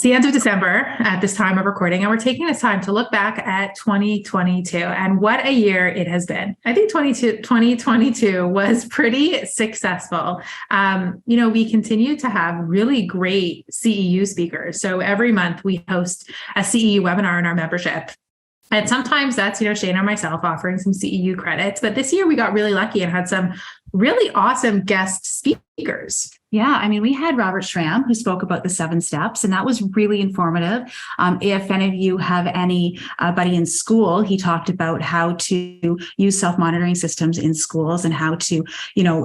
It's the end of December at this time of recording, and we're taking this time to look back at 2022 and what a year it has been. I think 2022 was pretty successful. We continue to have really great CEU speakers. So every month we host a CEU webinar in our membership. And sometimes that's, Shane or myself offering some CEU credits. But this year we got really lucky and had some really awesome guest speakers. Yeah, we had Robert Schramm, who spoke about the 7 steps, and that was really informative. If any of you have anybody in school, he talked about how to use self-monitoring systems in schools and how to,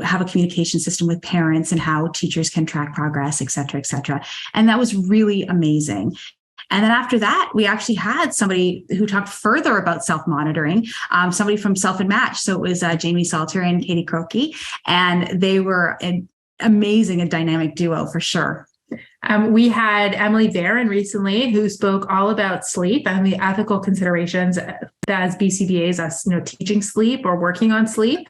have a communication system with parents and how teachers can track progress, et cetera, et cetera. And that was really amazing. And then after that, we actually had somebody who talked further about self-monitoring, somebody from Self and Match. So it was Jamie Salter and Katie Croakey, and they were an amazing and dynamic duo for sure. We had Emily Barron recently, who spoke all about sleep and the ethical considerations as BCBAs, us, teaching sleep or working on sleep.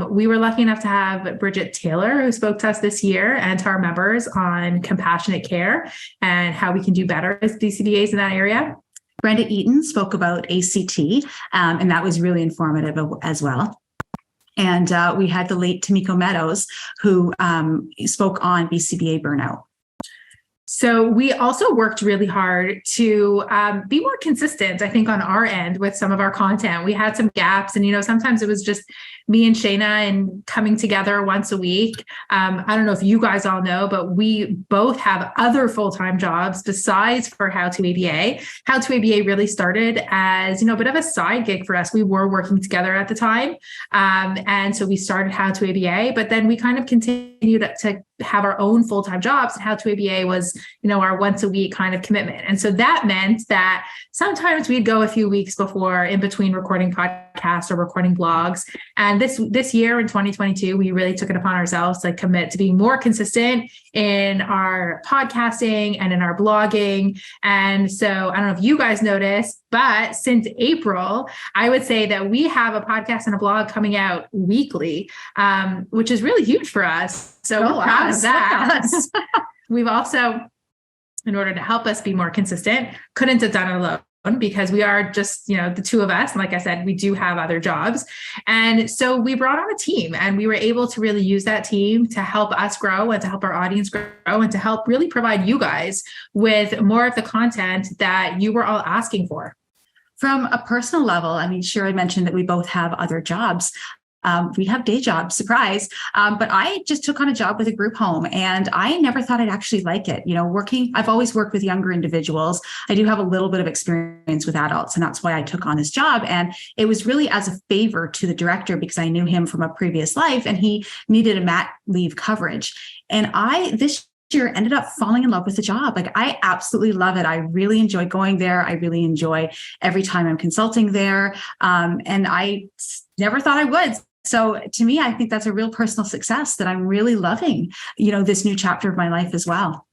We were lucky enough to have Bridget Taylor, who spoke to us this year and to our members on compassionate care and how we can do better as BCBAs in that area. Brenda Eaton spoke about ACT, and that was really informative as well. And we had the late Tameika Meadows, who spoke on BCBA burnout. So we also worked really hard to be more consistent, I think, on our end with some of our content. We had some gaps and, sometimes it was just me and Shayna and coming together once a week. I don't know if you guys all know, but we both have other full-time jobs besides for How to ABA. How to ABA really started as, a bit of a side gig for us. We were working together at the time. And so we started How to ABA, but then we kind of continued to have our own full-time jobs. And How to ABA was, our once a week kind of commitment. And so that meant that sometimes we'd go a few weeks before in between recording podcasts or recording blogs. And this year in 2022, we really took it upon ourselves to commit to being more consistent in our podcasting and in our blogging. And so I don't know if you guys noticed, but since April, I would say that we have a podcast and a blog coming out weekly, which is really huge for us. So we're proud of that. We've also, in order to help us be more consistent, couldn't have done it alone, because we are just, the two of us. And like I said, we do have other jobs. And so we brought on a team, and we were able to really use that team to help us grow and to help our audience grow and to help really provide you guys with more of the content that you were all asking for. From a personal level, sure, I mentioned that we both have other jobs. We have day jobs, surprise. But I just took on a job with a group home, and I never thought I'd actually like it. I've always worked with younger individuals. I do have a little bit of experience with adults, and that's why I took on this job. And it was really as a favor to the director, because I knew him from a previous life and he needed a mat leave coverage. And this year ended up falling in love with the job. I absolutely love it. I really enjoy going there. I really enjoy every time I'm consulting there. And I never thought I would. So to me, I think that's a real personal success that I'm really loving, this new chapter of my life as well.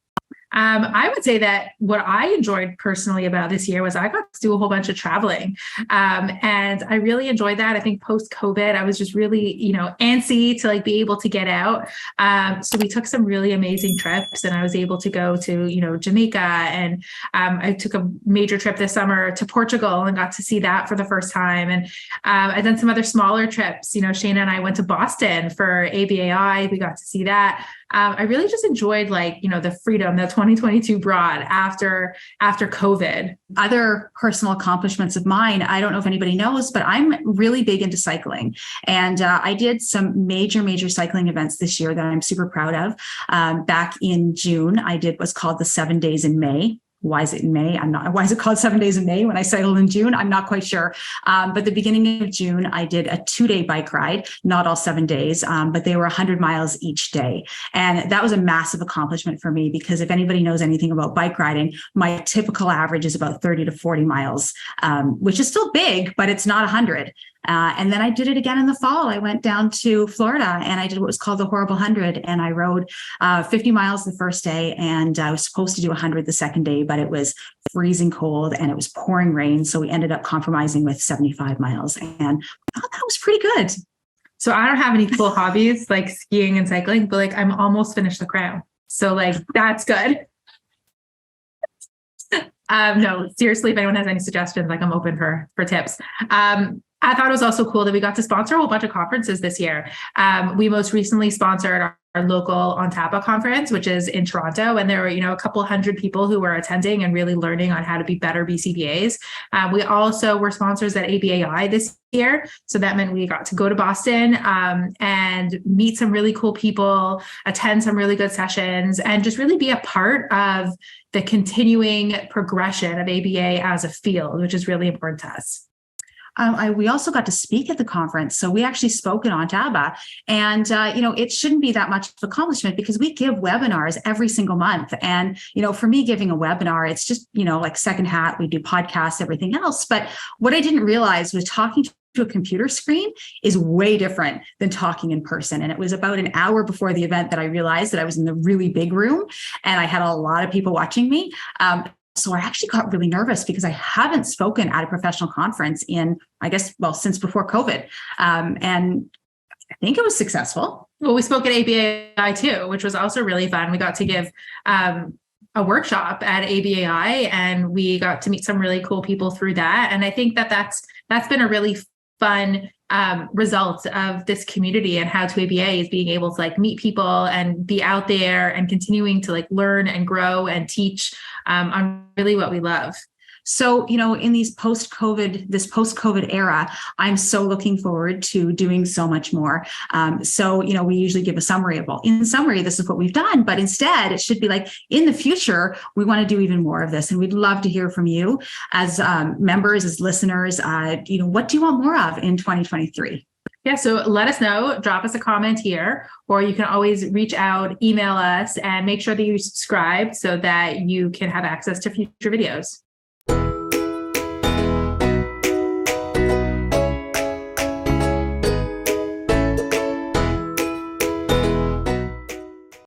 I would say that what I enjoyed personally about this year was I got to do a whole bunch of traveling. And I really enjoyed that. I think post-COVID, I was just really, antsy to be able to get out. So we took some really amazing trips, and I was able to go to, Jamaica, and I took a major trip this summer to Portugal and got to see that for the first time. And I've done some other smaller trips. Shayna and I went to Boston for ABAI. We got to see that. I really just enjoyed the freedom that 2022 brought after COVID. Other personal accomplishments of mine, I don't know if anybody knows, but I'm really big into cycling. And I did some major cycling events this year that I'm super proud of. Back in June, I did what's called the 7 days in May. Why is it in May? Why is it called 7 days in May when I cycled in June? I'm not quite sure. But the beginning of June, I did a 2-day bike ride, not all 7 days, but they were 100 miles each day. And that was a massive accomplishment for me, because if anybody knows anything about bike riding, my typical average is about 30 to 40 miles, which is still big, but it's not 100. And then I did it again in the fall. I went down to Florida and I did what was called the Horrible 100. And I rode 50 miles the first day, and I was supposed to do 100 the second day, but it was freezing cold and it was pouring rain. So we ended up compromising with 75 miles. And I thought that was pretty good. So I don't have any cool hobbies like skiing and cycling, but I'm almost finished the crown. So that's good. No, seriously, if anyone has any suggestions, like I'm open for tips. I thought it was also cool that we got to sponsor a whole bunch of conferences this year. We most recently sponsored our local on TAPA conference, which is in Toronto, and there were, a couple hundred people who were attending and really learning on how to be better BCBAs. We also were sponsors at ABAI this year, so that meant we got to go to Boston and meet some really cool people, attend some really good sessions, and just really be a part of the continuing progression of ABA as a field, which is really important to us. We also got to speak at the conference. So we actually spoke on TABA, and, it shouldn't be that much of an accomplishment because we give webinars every single month. And, for me, giving a webinar, it's just, like second hat, we do podcasts, everything else. But what I didn't realize was talking to a computer screen is way different than talking in person. And it was about an hour before the event that I realized that I was in the really big room and I had a lot of people watching me. So I actually got really nervous because I haven't spoken at a professional conference in, since before COVID. And I think it was successful. Well, we spoke at ABAI too, which was also really fun. We got to give a workshop at ABAI and we got to meet some really cool people through that. And I think that's been a really fun result of this community, and How to ABA is being able to meet people and be out there and continuing to learn and grow and teach on really what we love. So, in this post-COVID era, I'm so looking forward to doing so much more. We usually give a summary of, in summary, this is what we've done, but instead it should be in the future, we want to do even more of this. And we'd love to hear from you as members, as listeners, what do you want more of in 2023? Yeah, so let us know, drop us a comment here, or you can always reach out, email us, and make sure that you subscribe so that you can have access to future videos.